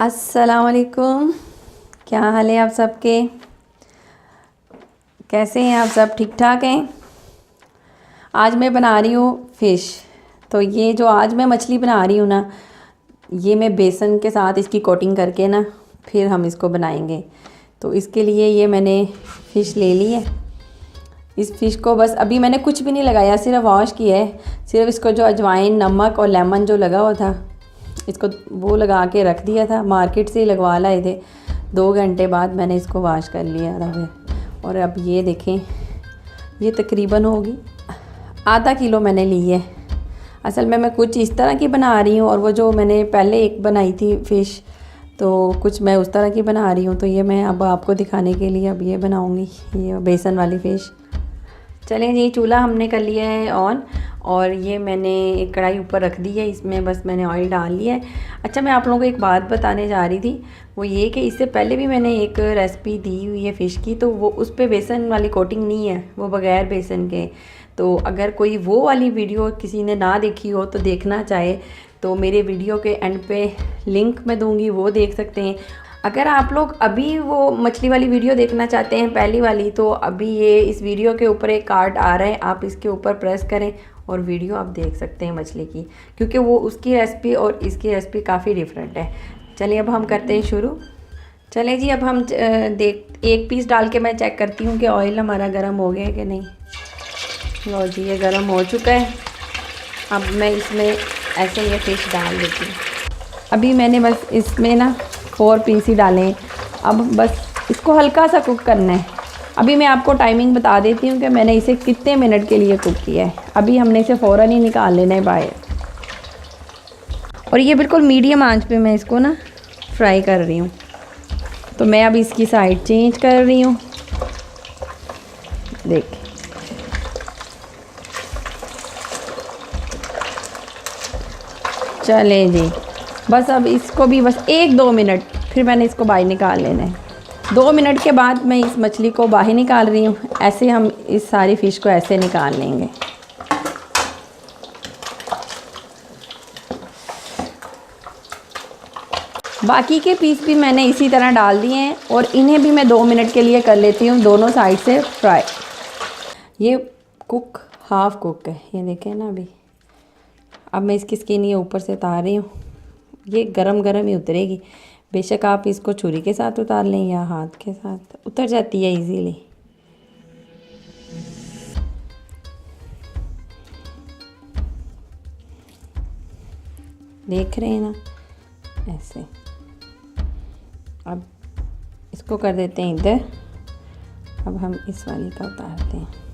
अस्सलाम वालेकुम। क्या हाल है आप सबके? कैसे हैं आप सब? ठीक ठाक हैं? आज मैं बना रही हूँ फ़िश। तो ये जो आज मैं मछली बना रही हूँ ना, ये मैं बेसन के साथ इसकी कोटिंग करके ना फिर हम इसको बनाएंगे। तो इसके लिए ये मैंने फ़िश ले ली है। इस फ़िश को बस अभी मैंने कुछ भी नहीं लगाया, सिर्फ वॉश किया है। सिर्फ इसको जो अजवाइन, नमक और लेमन जो लगा हुआ था, इसको वो लगा के रख दिया था। मार्केट से ही लगवा लाए थे। 2 घंटे बाद मैंने इसको वॉश कर लिया था। और अब ये देखें, ये तकरीबन होगी आधा किलो मैंने ली है। असल में मैं कुछ इस तरह की बना रही हूँ और वो जो मैंने पहले एक बनाई थी फ़िश, तो कुछ मैं उस तरह की बना रही हूँ। तो ये मैं अब आपको दिखाने के लिए अब ये बनाऊँगी, ये बेसन वाली फ़िश। चलें जी, चूल्हा हमने कर लिया है ऑन और ये मैंने एक कढ़ाई ऊपर रख दी है। इसमें बस मैंने ऑयल डाल लिया है। अच्छा, मैं आप लोगों को एक बात बताने जा रही थी, वो ये कि इससे पहले भी मैंने एक रेसिपी दी हुई है फ़िश की, तो वो उस पर बेसन वाली कोटिंग नहीं है, वो बग़ैर बेसन के। तो अगर कोई वो वाली वीडियो किसी ने ना देखी हो तो देखना चाहे तो मेरे वीडियो के एंड पे लिंक मैं दूँगी, वो देख सकते हैं। अगर आप लोग अभी वो मछली वाली वीडियो देखना चाहते हैं पहली वाली, तो अभी ये इस वीडियो के ऊपर एक कार्ड आ रहा है, आप इसके ऊपर प्रेस करें और वीडियो आप देख सकते हैं मछली की, क्योंकि वो उसकी रेसिपी और इसकी रेसिपी काफ़ी डिफरेंट है। चलिए अब हम करते हैं शुरू। चलें जी, अब हम एक पीस डाल के मैं चेक करती हूँ कि ऑयल हमारा गर्म हो गया है कि नहीं। लो जी, ये गर्म हो चुका है। अब मैं इसमें ऐसे ये फ़िश डाल देती हूँ। अभी मैंने बस इसमें ना 4 पीस ही डाले हैं। अब बस इसको हल्का सा कुक करना है। अभी मैं आपको टाइमिंग बता देती हूँ कि मैंने इसे कितने मिनट के लिए कुक किया है। अभी हमने इसे फ़ौरन ही निकाल लेना है बाहर। और ये बिल्कुल मीडियम आंच पे मैं इसको ना फ्राई कर रही हूँ। तो मैं अब इसकी साइड चेंज कर रही हूँ। देखिए, चलें जी, बस अब इसको भी बस 1-2 मिनट, फिर मैंने इसको बाहर निकाल लेना है। 2 मिनट के बाद मैं इस मछली को बाहर निकाल रही हूँ। ऐसे हम इस सारी फ़िश को ऐसे निकाल लेंगे। बाकी के पीस भी मैंने इसी तरह डाल दिए हैं और इन्हें भी मैं 2 मिनट के लिए कर लेती हूँ दोनों साइड से फ्राई। ये कुक हाफ़ कुक है, ये देखें ना अभी। अब मैं इसकी स्किन ये ऊपर से उतार रही हूँ। ये गरम गरम ही उतरेगी। बेशक आप इसको छुरी के साथ उतार लें या हाथ के साथ, उतर जाती है इजीली। देख रहे हैं ना, ऐसे। अब इसको कर देते हैं इधर। अब हम इस वाली का उतारते हैं।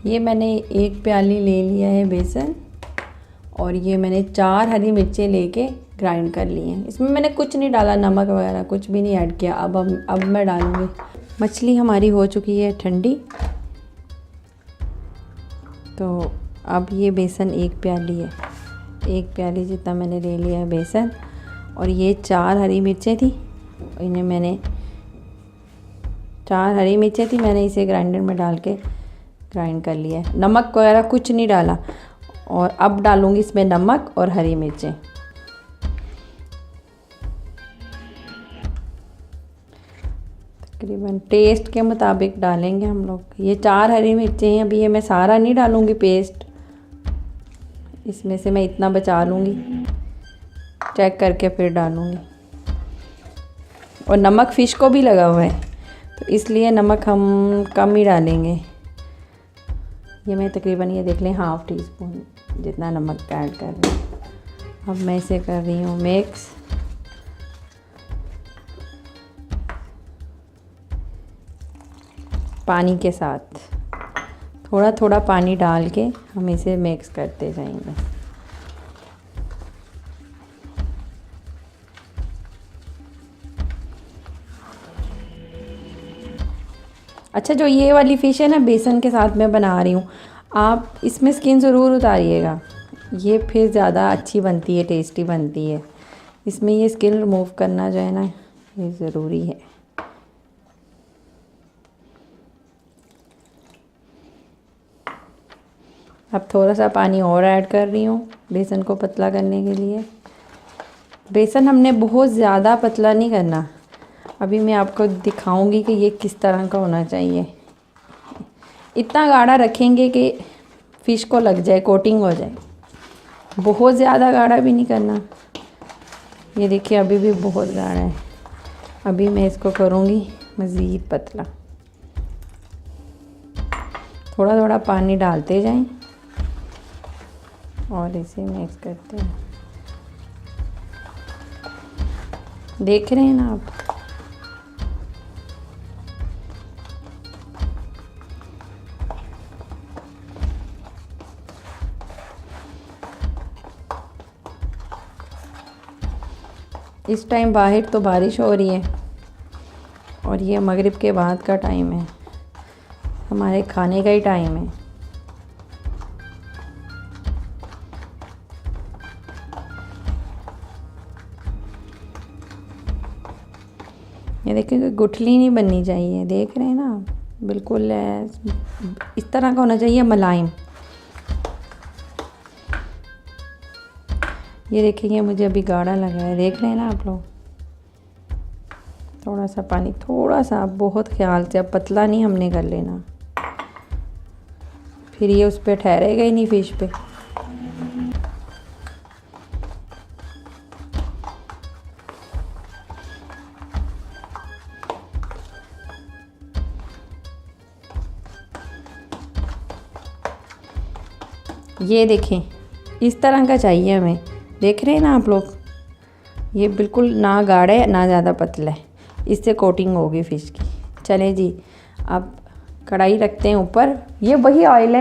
ये मैंने 1 प्याली ले लिया है बेसन और ये मैंने 4 हरी मिर्चें लेके ग्राइंड कर ली हैं। इसमें मैंने कुछ नहीं डाला, नमक वगैरह कुछ भी नहीं ऐड किया। अब मैं डालूँगी। मछली हमारी हो चुकी है ठंडी। तो अब ये बेसन 1 प्याली है, 1 प्याली जितना मैंने ले लिया है बेसन। और ये 4 हरी मिर्चें थी, इन्हें मैंने 4 हरी मिर्चें थी, मैंने इसे ग्राइंडर में डाल के ग्राइंड कर लिया है। नमक वगैरह कुछ नहीं डाला। और अब डालूँगी इसमें नमक और हरी मिर्चें। तकरीबन टेस्ट के मुताबिक डालेंगे हम लोग। ये 4 हरी मिर्चें हैं। अभी ये मैं सारा नहीं डालूँगी पेस्ट, इसमें से मैं इतना बचा लूँगी, चेक करके फिर डालूँगी। और नमक फ़िश को भी लगा हुआ है, तो इसलिए नमक हम कम ही डालेंगे। ये मैं तकरीबन ये देख लें हाफ़ टी स्पून जितना नमक ऐड कर रही हूँ। अब मैं इसे कर रही हूँ मिक्स। पानी के साथ थोड़ा थोड़ा पानी डाल के हम इसे मिक्स करते जाएंगे। अच्छा, जो ये वाली फ़िश है ना बेसन के साथ मैं बना रही हूँ, आप इसमें स्किन ज़रूर उतारिएगा। ये फिर ज़्यादा अच्छी बनती है, टेस्टी बनती है। इसमें ये स्किन रिमूव करना जो है ना, ये ज़रूरी है। अब थोड़ा सा पानी और ऐड कर रही हूँ बेसन को पतला करने के लिए। बेसन हमने बहुत ज़्यादा पतला नहीं करना। अभी मैं आपको दिखाऊंगी कि ये किस तरह का होना चाहिए। इतना गाढ़ा रखेंगे कि फ़िश को लग जाए, कोटिंग हो जाए। बहुत ज़्यादा गाढ़ा भी नहीं करना। ये देखिए अभी भी बहुत गाढ़ा है। अभी मैं इसको करूँगी मज़ीद पतला। थोड़ा थोड़ा पानी डालते जाएं और इसे मिक्स करते हैं। देख रहे हैं ना आप। इस टाइम बाहर तो बारिश हो रही है और ये मगरिब के बाद का टाइम है, हमारे खाने का ही टाइम है। ये देखिए गुठली नहीं बननी चाहिए, देख रहे हैं ना आप। बिल्कुल इस तरह का होना चाहिए, मुलायम। ये देखिए मुझे अभी गाढ़ा लगा है, देख रहे हैं ना आप लोग। थोड़ा सा पानी, थोड़ा सा, बहुत ख्याल से। अब पतला नहीं हमने कर लेना, फिर ये उस पर ठहरेगा ही नहीं फिश पे। ये देखें इस तरह का चाहिए हमें, देख रहे हैं ना आप लोग। ये बिल्कुल ना गाढ़ा है ना ज़्यादा पतला है, इससे कोटिंग होगी फ़िश की। चले जी, अब कढ़ाई रखते हैं ऊपर। ये वही ऑयल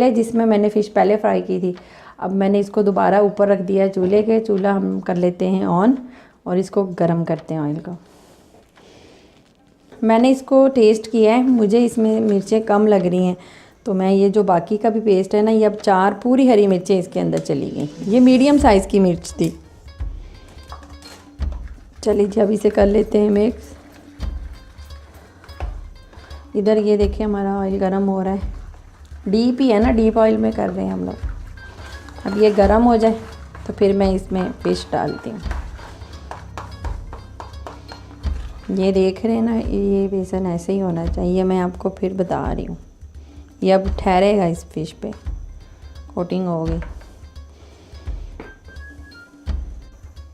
है जिसमें मैंने फ़िश पहले फ्राई की थी। अब मैंने इसको दोबारा ऊपर रख दिया है चूल्हे के। चूल्हा हम कर लेते हैं ऑन और इसको गर्म करते हैं ऑयल को। मैंने इसको टेस्ट किया है, मुझे इसमें मिर्चें कम लग रही हैं, तो मैं ये जो बाकी का भी पेस्ट है ना, ये अब 4 पूरी हरी मिर्चें इसके अंदर चली गई। ये मीडियम साइज़ की मिर्च थी। चलिए जी, अब इसे कर लेते हैं मिक्स। इधर ये देखिए हमारा ऑयल गरम हो रहा है। डीप ही है ना, डीप ऑयल में कर रहे हैं हम लोग। अब ये गरम हो जाए तो फिर मैं इसमें फिश डालती हूँ। ये देख रहे हैं ना, ये बेसन ऐसे ही होना चाहिए। मैं आपको फिर बता रही हूँ। ये अब ठहरेगा इस फिश पे, कोटिंग होगी।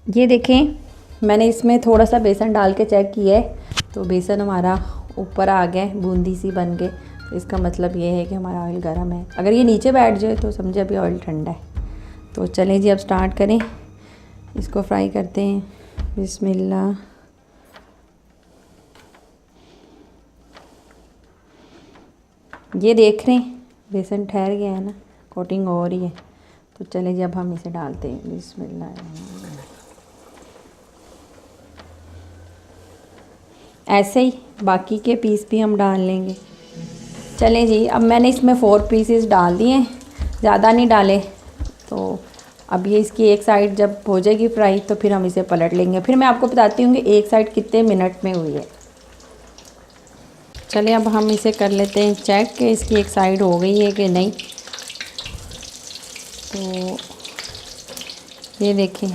ये देखें मैंने इसमें थोड़ा सा बेसन डाल के चेक किया है, तो बेसन हमारा ऊपर आ गया, बूंदी सी बन के। तो इसका मतलब ये है कि हमारा ऑयल गर्म है। अगर ये नीचे बैठ जाए तो समझे अभी ऑयल ठंडा है। तो चलें जी, अब स्टार्ट करें, इसको फ्राई करते हैं। बिस्मिल्लाह। ये देख रहे हैं बेसन ठहर गया है ना, कोटिंग हो रही है। तो चलें जी, अब हम इसे डालते हैं। बिस्मिल्लाह। ऐसे ही बाकी के पीस भी हम डाल लेंगे। चलें जी, अब मैंने इसमें 4 पीसेस डाल दिए, ज़्यादा नहीं डाले। तो अब ये इसकी एक साइड जब हो जाएगी फ्राई तो फिर हम इसे पलट लेंगे। फिर मैं आपको बताती हूँ कि एक साइड कितने मिनट में हुई है। चलिए अब हम इसे कर लेते हैं चेक कि इसकी एक साइड हो गई है कि नहीं। तो ये देखें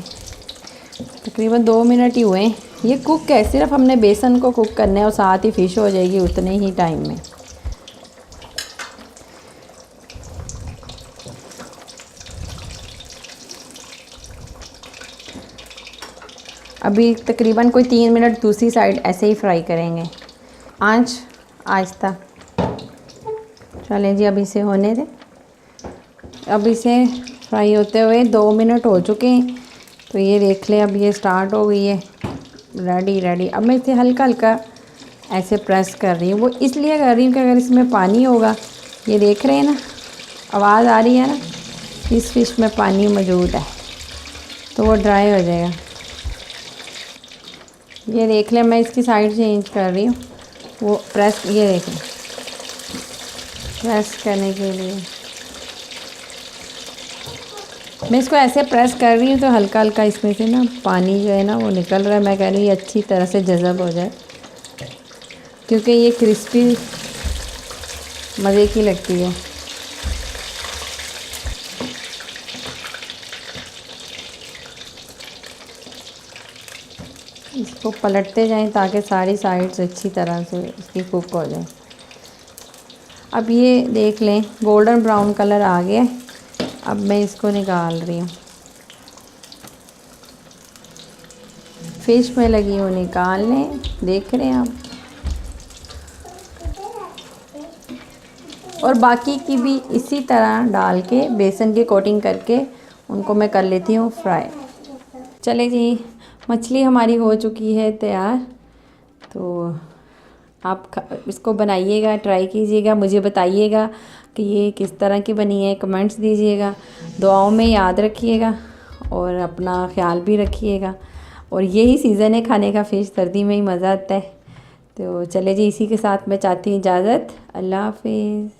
तकरीबन 2 मिनट ही हुए हैं। ये कुक है, सिर्फ हमने बेसन को कुक करना है और साथ ही फ़िश हो जाएगी उतने ही टाइम में। अभी तकरीबन कोई 3 मिनट दूसरी साइड ऐसे ही फ्राई करेंगे, आंच आहिस्ता। चलें जी, अब इसे होने दें। अब इसे फ्राई होते हुए 2 मिनट हो चुके हैं। तो ये देख लें, अब ये स्टार्ट हो गई है, रेडी। अब मैं इसे हल्का हल्का ऐसे प्रेस कर रही हूँ। वो इसलिए कर रही हूँ कि अगर इसमें पानी होगा, ये देख रहे हैं ना, आवाज़ आ रही है ना, इस फिश में पानी मौजूद है तो वो ड्राई हो जाएगा। ये देख लें, मैं इसकी साइड चेंज कर रही हूँ। वो प्रेस, ये देखें, प्रेस करने के लिए मैं इसको ऐसे प्रेस कर रही हूँ तो हल्का हल्का इसमें से ना पानी जो है ना वो निकल रहा है। मैं कह रही हूँ ये अच्छी तरह से जज़ब हो जाए, क्योंकि ये क्रिस्पी मज़े की लगती है। इसको पलटते जाएं ताकि सारी साइड्स अच्छी तरह से इसकी कुक हो जाए। अब ये देख लें गोल्डन ब्राउन कलर आ गया। अब मैं इसको निकाल रही हूँ। फिश में लगी हूँ निकालने, देख रहे हैं आप। और बाकी की भी इसी तरह डाल के बेसन की कोटिंग करके उनको मैं कर लेती हूँ फ्राई। चले जी, मछली हमारी हो चुकी है तैयार। तो आप इसको बनाइएगा, ट्राई कीजिएगा, मुझे बताइएगा कि ये किस तरह की बनी है, कमेंट्स दीजिएगा। दुआओं में याद रखिएगा और अपना ख्याल भी रखिएगा। और यही सीज़न है खाने का फ़िश, सर्दी में ही मज़ा आता है। तो चले जी, इसी के साथ मैं चाहती हूँ इजाज़त। अल्लाह हाफिज़।